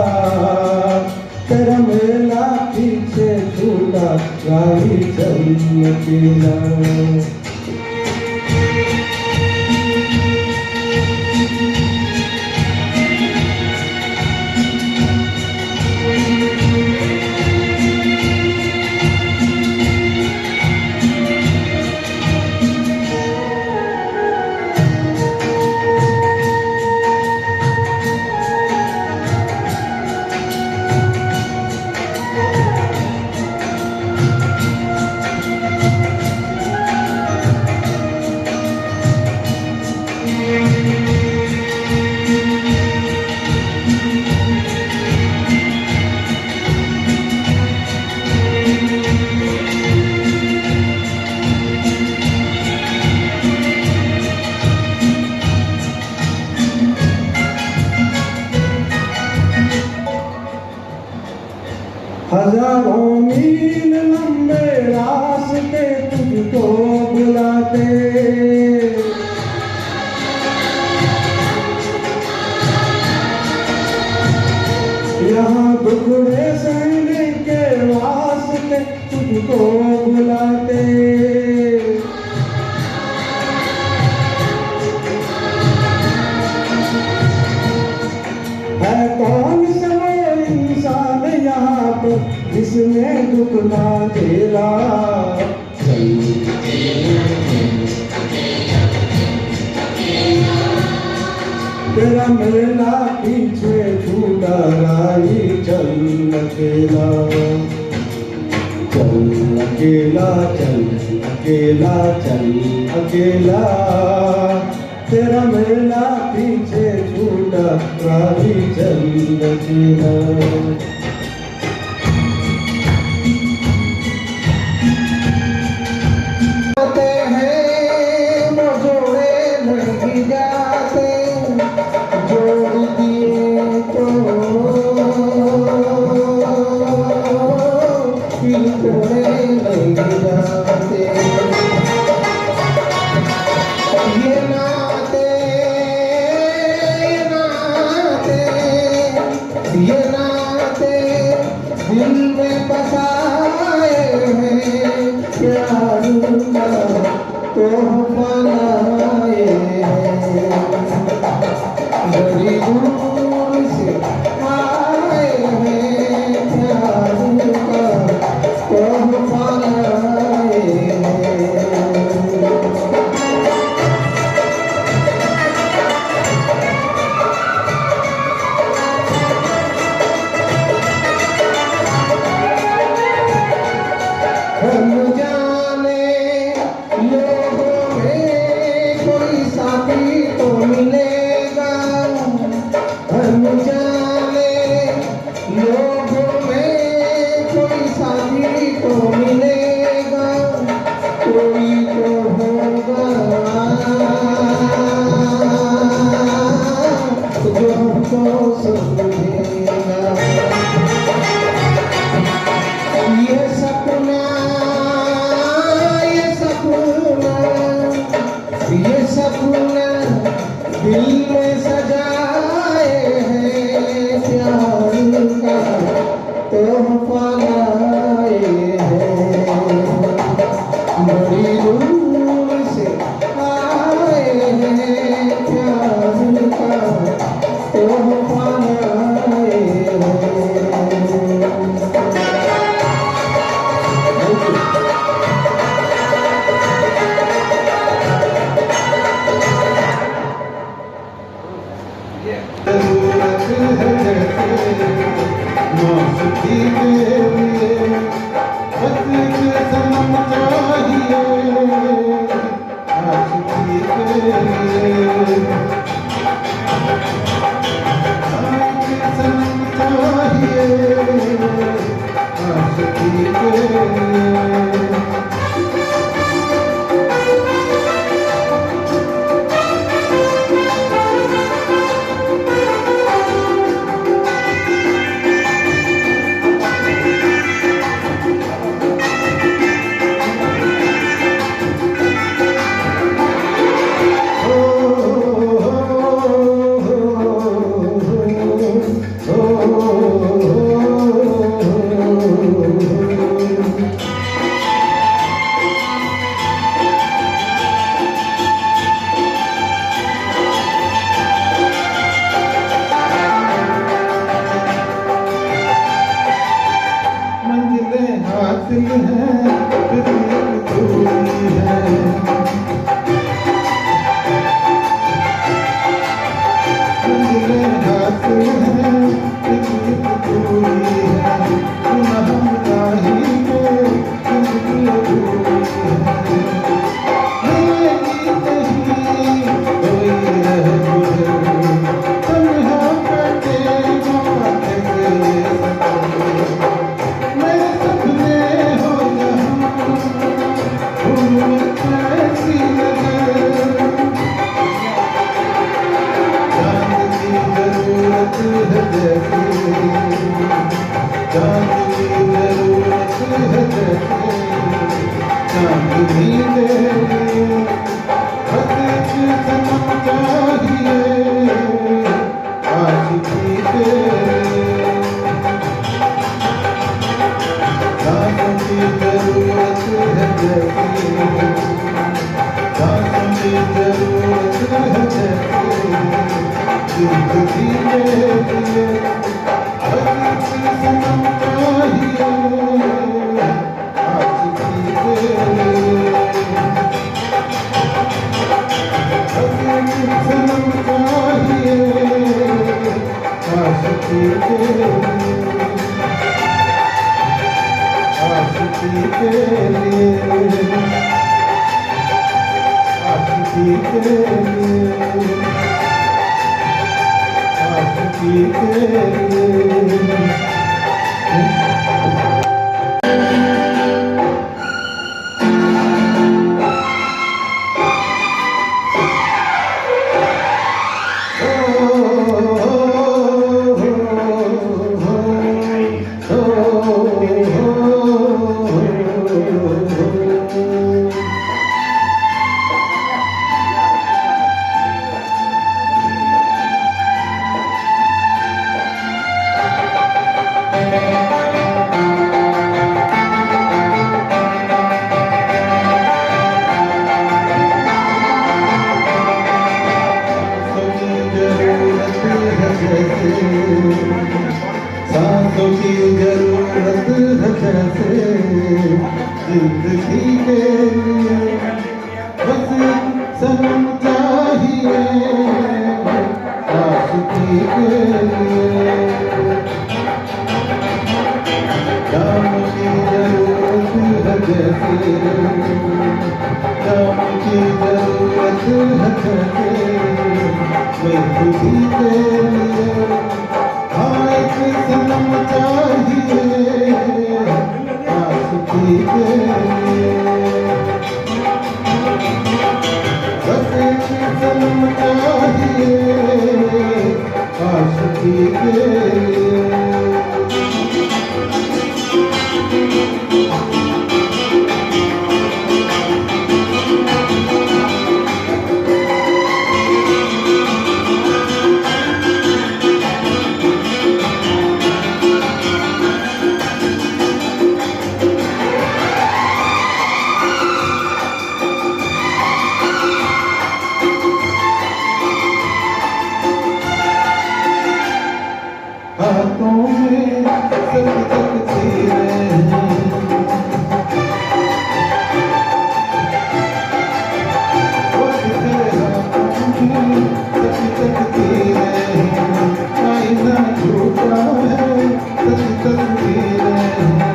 तेरा मेला पीछे छूटा राही चल अकेला हजारों मील लंबे रास्ते तुझको बुलाते यहाँ दुखड़े सहने के वास्ते तुझको बुलाते है कौन सा इंसान यहाँ पर जिसने दुख ना झेला तेरा मेला पीछे छूटा राही चल अकेला चल अकेला चल अकेला चल अकेला तेरा मेला पीछे छूटा राही चल अकेला ये नाते दिल में बसाए हैं प्यार का तोहफा लाए हैं बड़ी दूर से आए हैं प्यार का तोहफा लाए हैं हम जाने लोगों में कोई साथी तो मिलेगा हम जाने लोगों में कोई साथी तो मिलेगा कोई तो होगा जो हमको समझेगा ये सपना दिल में सजाए हैं प्यार का तोहफा लाए हैं बड़ी दूर से आए हैं प्यार का तोहफा लाए हैं जिंदगी तेरी बस एक सनम चाहिए आशिकी तेरी सांसों की जरूरत है जैसी सांसों की जरूरत है जैसी जिंदगी के लिए हर एक सनम चाहिए आशिकी के लिए हर एक सनम चाहिए आशिकी के लिए आशिकी के लिए आशिकी के लिए आशिकी के लिए सांसों की जरूरत है जैसे जिंदगी के लिए बस सनम चाहिए आशिकी के लिए जाम की जरूरत है जैसे जाम की जरूरत है जैसे मैं खुदी के लिए हाँ एक सनम चाहिए आशिकी के लिए बस एक सनम चाहिए आशिकी के लिए हाथों में सच तकदीरें हैं वो तेरे हाथों में सच तकदीरें हैं आईना झूठा है सच तस्वीरें हैं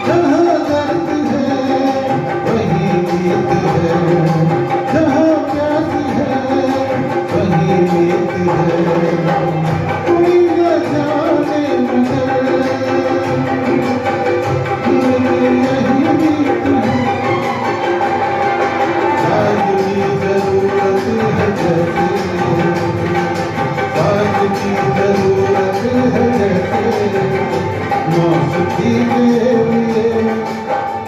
जहाँ दर्द है वही गीत है जहाँ प्यास है वही नीत है कोई न जाने मगर यही नीत है साज की जरूरत है जैसे साज की जरूरत है जैसे मौसकी के लिए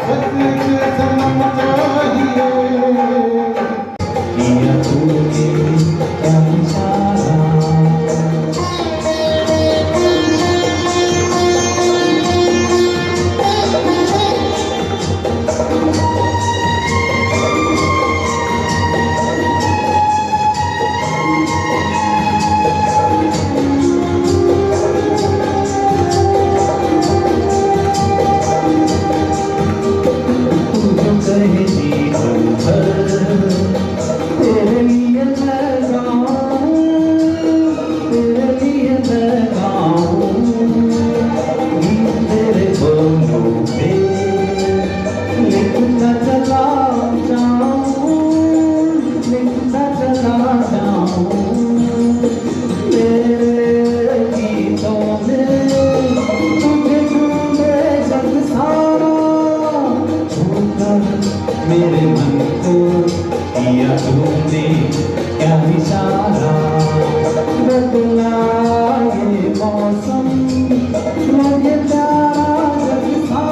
बस एक सनम चाहिए किया तूने क्या इशारा मेरे मन को किया तूने क्या इशारा बदला ये मौसम मुझे प्यारा जब था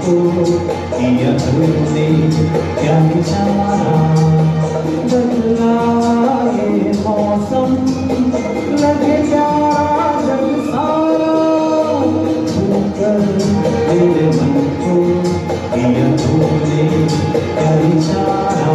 को किया तूने क्या इशारा बदला ये मौसम लगे प्यारा जग सारा छूकर मेरे मन को किया तूने क्या इशारा।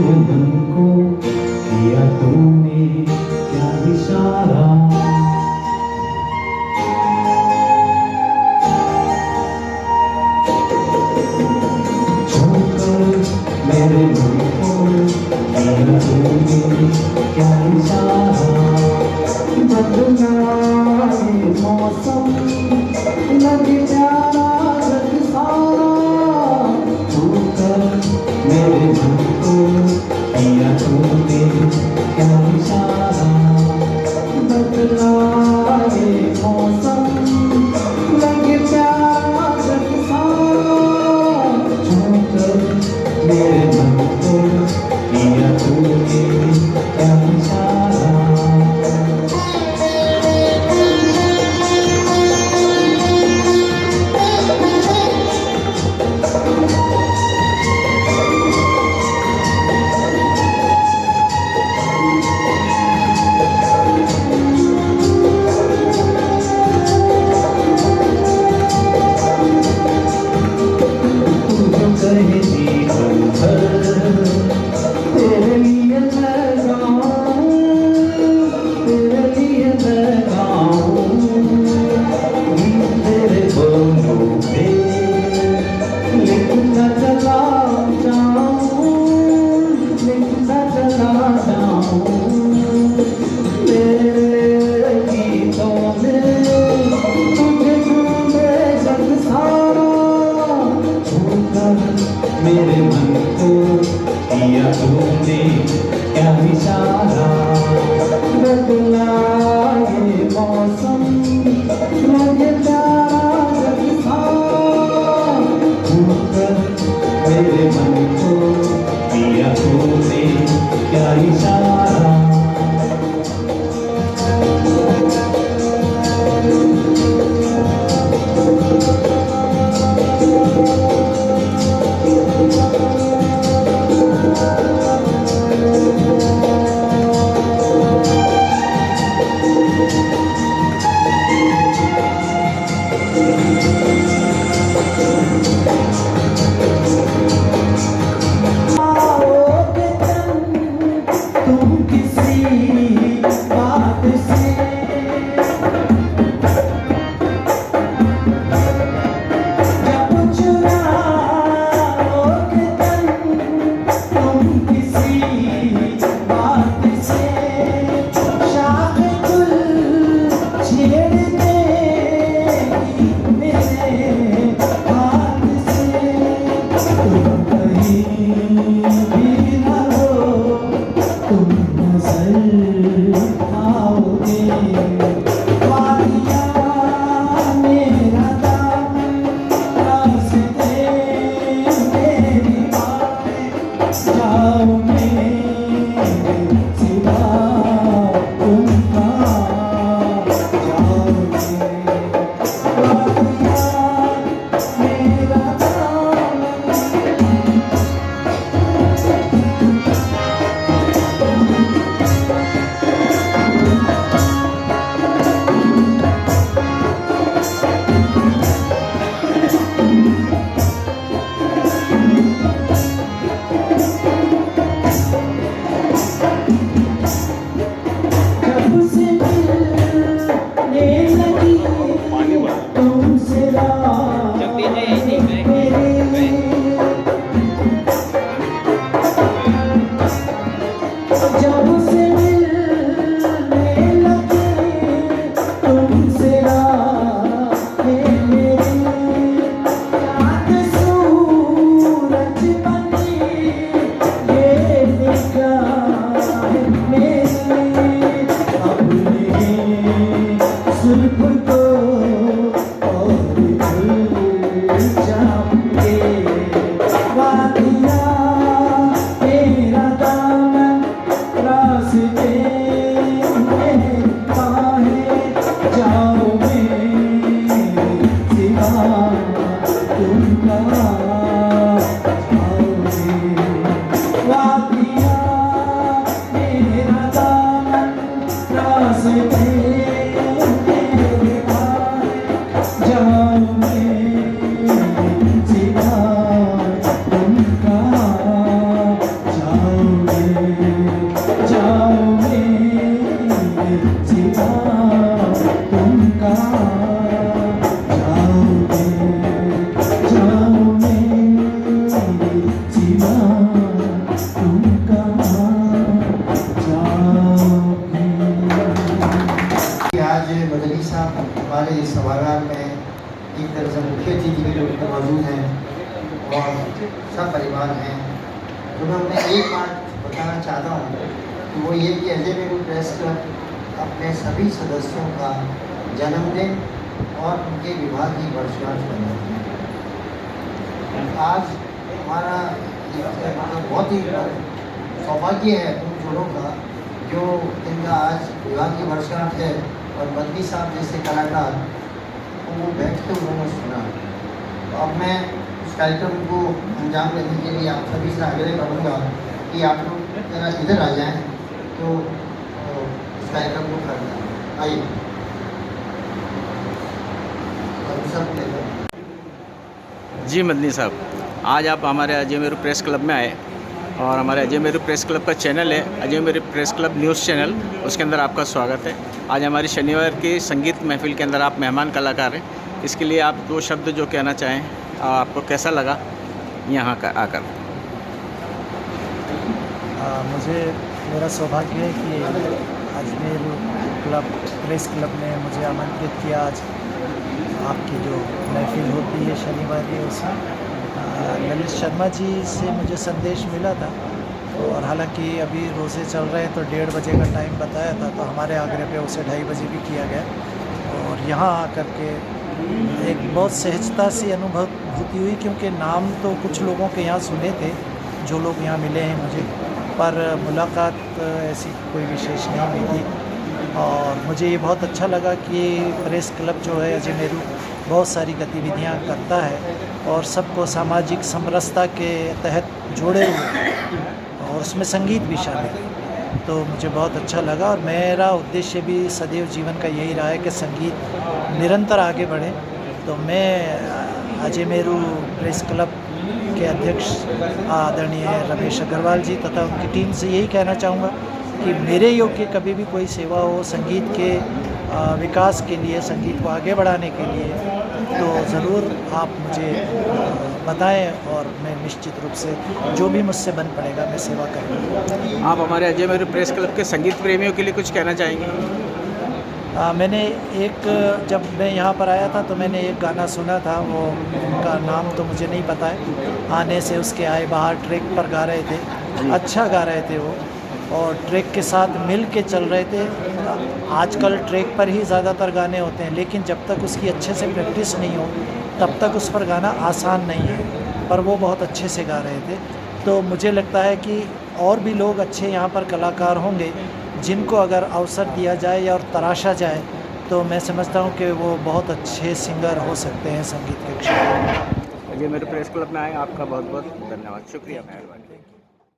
मेरे मन को किया तूने क्या इशारा छोड़कर मेरे मन को किया तूने क्या इशारा बदला ये मौसम लगे प्यारा जग सारा छोड़कर मेरे मन को किया तूने क्या इशारा बदला ये मौसम लगे प्यारा जग सारा छोड़कर मेरे मन को किया तूने क्या इशारा। कहे जीवन भर तेरे लिए मैं गाऊं तेरे लिए मैं गाऊं तेरे बोलों पे लिखता चला जाऊं लिखता चला जाऊं मेरे गीतों में तुझे ढूंढे जग सारा मेरे मन को किया तूने क्या इशारा बदला ये मौसम लगे प्यारा जग सारा छूकर मेरे मन को किया तूने क्या इशारा। तुम किसी बात से जब चुराओगे तन तुम किसी बात से शाख गुल छेड़ देगी मेरे हाथ से तुम कहीं भी न हो तुम एक तरह से मुख्य अतिथि के रूप में मौजूद हैं और सब परिवार हैं, तो मैं उन्हें एक बात बताना चाहता हूँ कि वो ये कि अजय मेरू प्रेस क्लब अपने सभी सदस्यों का जन्मदिन और उनके विवाह की वर्षगांठ मनाते हैं। आज हमारा मतलब बहुत ही सौभाग्य है उन जोड़ों का जो इनका आज विवाह की वर्षगांठ है, और मदनी साहब जैसे कलाकार वो बैठ के उन्होंने सुना। तो अब मैं उस कार्यक्रम को अंजाम देने के लिए आप सभी से आग्रह करूँगा कि आप लोग जरा इधर आ जाएं, तो इस कार्यक्रम को करना आइए और सब जी मदनी साहब, आज आप हमारे अजय मेरू प्रेस क्लब में आए और हमारे अजय मेरू प्रेस क्लब का चैनल है Ajay Meru press club news channel, उसके अंदर आपका स्वागत है। आज हमारी शनिवार की संगीत महफिल के अंदर आप मेहमान कलाकार हैं, इसके लिए आप दो शब्द जो कहना चाहें, आपको कैसा लगा यहाँ का आकर? मुझे मेरा सौभाग्य है कि अजमेर क्लब प्रेस क्लब ने मुझे आमंत्रित किया। आज आपकी जो महफिल होती है शनिवार की, उसमें ललित शर्मा जी से मुझे संदेश मिला था, और हालांकि अभी रोज़े चल रहे हैं तो 1:30 बजे का टाइम बताया था, तो हमारे आग्रह पे उसे 2:30 बजे भी किया गया। और यहाँ आकर के एक बहुत सहजता सी अनुभूति हुई, क्योंकि नाम तो कुछ लोगों के यहाँ सुने थे जो लोग यहाँ मिले हैं मुझे, पर मुलाकात ऐसी कोई विशेष नहीं हुई थी। और मुझे ये बहुत अच्छा लगा कि प्रेस क्लब जो है अजय मेरू बहुत सारी गतिविधियाँ करता है और सबको सामाजिक समरसता के तहत जोड़े हुए हैं, और उसमें संगीत भी शामिल है। तो मुझे बहुत अच्छा लगा, और मेरा उद्देश्य भी सदैव जीवन का यही रहा है कि संगीत निरंतर आगे बढ़े। तो मैं अजय मेरू प्रेस क्लब के अध्यक्ष आदरणीय रमेश अग्रवाल जी तथा उनकी टीम से यही कहना चाहूँगा कि मेरे योग्य कभी भी कोई सेवा हो संगीत के विकास के लिए, संगीत को आगे बढ़ाने के लिए, तो ज़रूर आप मुझे बताएं, और मैं निश्चित रूप से जो भी मुझसे बन पड़ेगा मैं सेवा करूँगा। आप हमारे अजय मेरू प्रेस क्लब के संगीत प्रेमियों के लिए कुछ कहना चाहेंगे? मैंने जब मैं यहाँ पर आया था तो मैंने एक गाना सुना था, वो उनका नाम तो मुझे नहीं पता है। आने से उसके आए बाहर ट्रैक पर गा रहे थे, अच्छा गा रहे थे वो, और ट्रैक के साथ मिल के चल रहे थे। आजकल ट्रैक पर ही ज़्यादातर गाने होते हैं, लेकिन जब तक उसकी अच्छे से प्रैक्टिस नहीं हो तब तक उस पर गाना आसान नहीं है, पर वो बहुत अच्छे से गा रहे थे। तो मुझे लगता है कि और भी लोग अच्छे यहाँ पर कलाकार होंगे जिनको अगर अवसर दिया जाए या और तराशा जाए, तो मैं समझता हूँ कि वो बहुत अच्छे सिंगर हो सकते हैं संगीत के क्षेत्र में। अजय मेरू प्रेस क्लब में आए, आपका बहुत बहुत धन्यवाद, शुक्रिया, मेहरबानी।